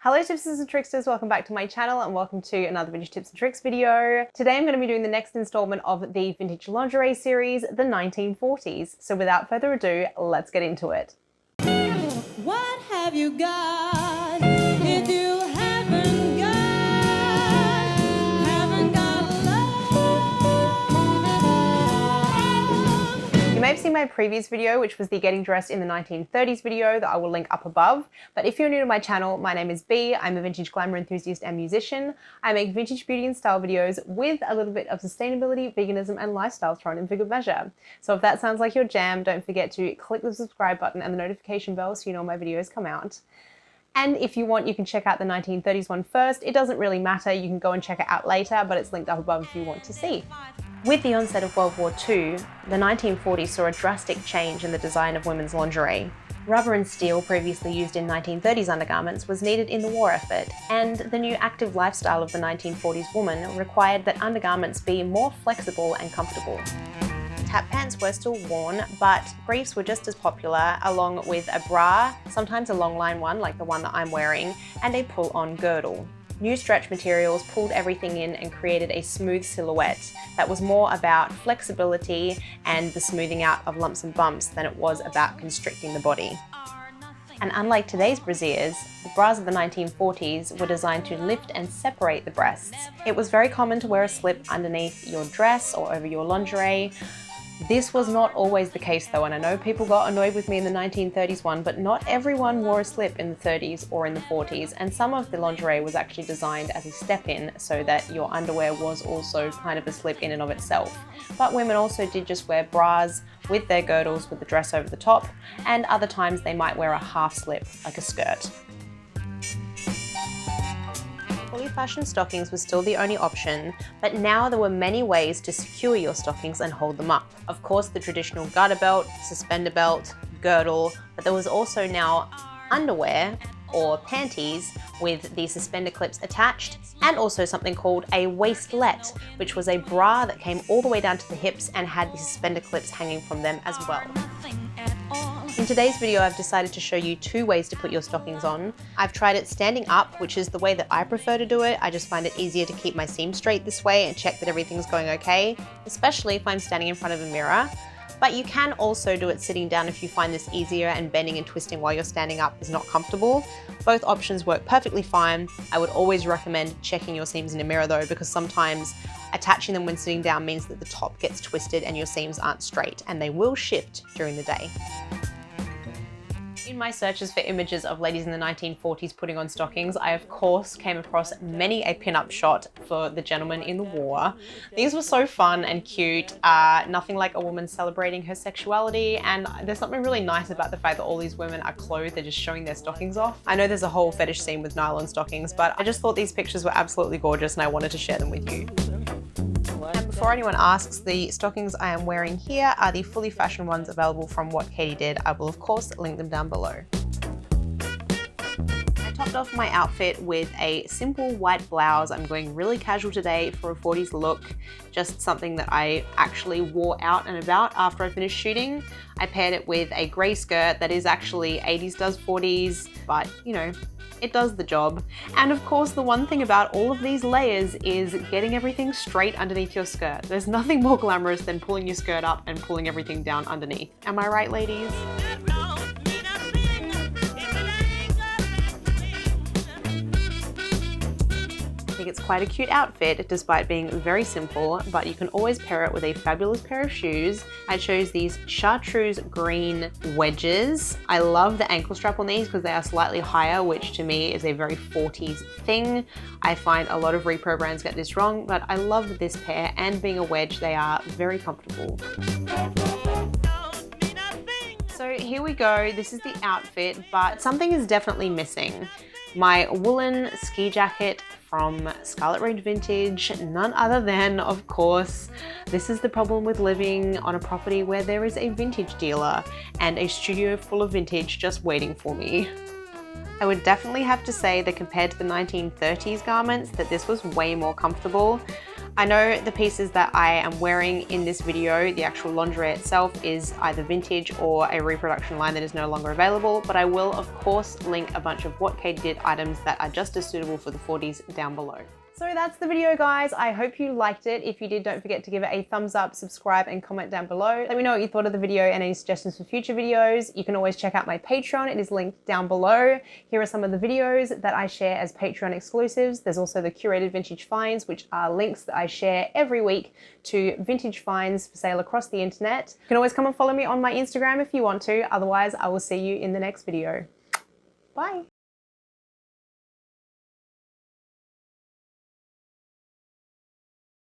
Hello tipsters and tricksters, welcome back to my channel and welcome to another vintage tips and tricks video. Today I'm going to be doing the next installment of the vintage lingerie series, the 1940s. So without further ado, let's get into it. What have you got if you haven't got love? You may have seen my previous video, which was the getting dressed in the 1930s video that I will link up above. But if you're new to my channel, my name is B. I'm a vintage glamour enthusiast and musician. I make vintage beauty and style videos with a little bit of sustainability, veganism, and lifestyle thrown in for good measure. So if that sounds like your jam, don't forget to click the subscribe button and the notification bell so you know my videos come out. And if you want, you can check out the 1930s one first. It doesn't really matter, you can go and check it out later, but it's linked up above if you want to see. With the onset of World War II, the 1940s saw a drastic change in the design of women's lingerie. Rubber and steel, previously used in 1930s undergarments, was needed in the war effort, and the new active lifestyle of the 1940s woman required that undergarments be more flexible and comfortable. Tap pants were still worn, but briefs were just as popular, along with a bra, sometimes a long line one like the one that I'm wearing, and a pull-on girdle. New stretch materials pulled everything in and created a smooth silhouette that was more about flexibility and the smoothing out of lumps and bumps than it was about constricting the body. And unlike today's brasiers, the bras of the 1940s were designed to lift and separate the breasts. It was very common to wear a slip underneath your dress or over your lingerie. This was not always the case though, and I know people got annoyed with me in the 1930s one, but not everyone wore a slip in the 30s or in the 40s, and some of the lingerie was actually designed as a step-in so that your underwear was also kind of a slip in and of itself. But women also did just wear bras with their girdles with the dress over the top, and other times they might wear a half slip like a skirt. Fully fashioned stockings was still the only option, but now there were many ways to secure your stockings and hold them up. Of course, the traditional garter belt, suspender belt, girdle, but there was also now underwear or panties with the suspender clips attached, and also something called a waistlet, which was a bra that came all the way down to the hips and had the suspender clips hanging from them as well. In today's video, I've decided to show you two ways to put your stockings on. I've tried it standing up, which is the way that I prefer to do it. I just find it easier to keep my seam straight this way and check that everything's going okay, especially if I'm standing in front of a mirror. But you can also do it sitting down if you find this easier and bending and twisting while you're standing up is not comfortable. Both options work perfectly fine. I would always recommend checking your seams in a mirror though, because sometimes attaching them when sitting down means that the top gets twisted and your seams aren't straight, and they will shift during the day. In my searches for images of ladies in the 1940s putting on stockings, I of course came across many a pin-up shot for the gentlemen in the war. These were so fun and cute, nothing like a woman celebrating her sexuality, and there's something really nice about the fact that all these women are clothed, they're just showing their stockings off. I know there's a whole fetish scene with nylon stockings, but I just thought these pictures were absolutely gorgeous and I wanted to share them with you. And before anyone asks, the stockings I am wearing here are the fully fashioned ones available from What Katie Did. I will of course link them down below. I topped off my outfit with a simple white blouse. I'm going really casual today for a 40s look, just something that I actually wore out and about after I finished shooting. I paired it with a grey skirt that is actually 80s does 40s, but you know, it does the job. And of course, the one thing about all of these layers is getting everything straight underneath your skirt. There's nothing more glamorous than pulling your skirt up and pulling everything down underneath. Am I right, ladies? I think it's quite a cute outfit despite being very simple, but you can always pair it with a fabulous pair of shoes. I chose these chartreuse green wedges. I love the ankle strap on these because they are slightly higher, which to me is a very 40s thing. I find a lot of repro brands get this wrong, but I love this pair, and being a wedge, they are very comfortable. So here we go, this is the outfit, but something is definitely missing. My woolen ski jacket from Scarlet Range Vintage, none other than, of course, this is the problem with living on a property where there is a vintage dealer and a studio full of vintage just waiting for me. I would definitely have to say that compared to the 1930s garments, that this was way more comfortable. I know the pieces that I am wearing in this video, the actual lingerie itself, is either vintage or a reproduction line that is no longer available, but I will of course link a bunch of what Katie did items that are just as suitable for the 40s down below. So that's the video, guys. I hope you liked it. If you did, don't forget to give it a thumbs up, subscribe, and comment down below. Let me know what you thought of the video and any suggestions for future videos. You can always check out my Patreon. It is linked down below. Here are some of the videos that I share as Patreon exclusives. There's also the curated vintage finds, which are links that I share every week to vintage finds for sale across the internet. You can always come and follow me on my Instagram if you want to. Otherwise, I will see you in the next video. Bye.